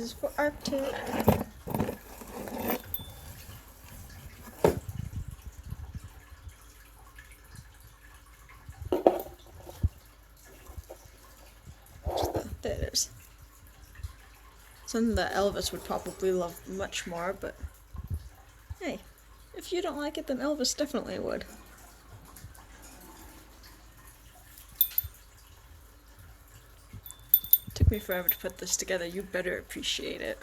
This is for Arctic. There it is. Something that Elvis would probably love much more, but hey, if you don't like it, then Elvis definitely would. Took me forever to put this together. You better appreciate it.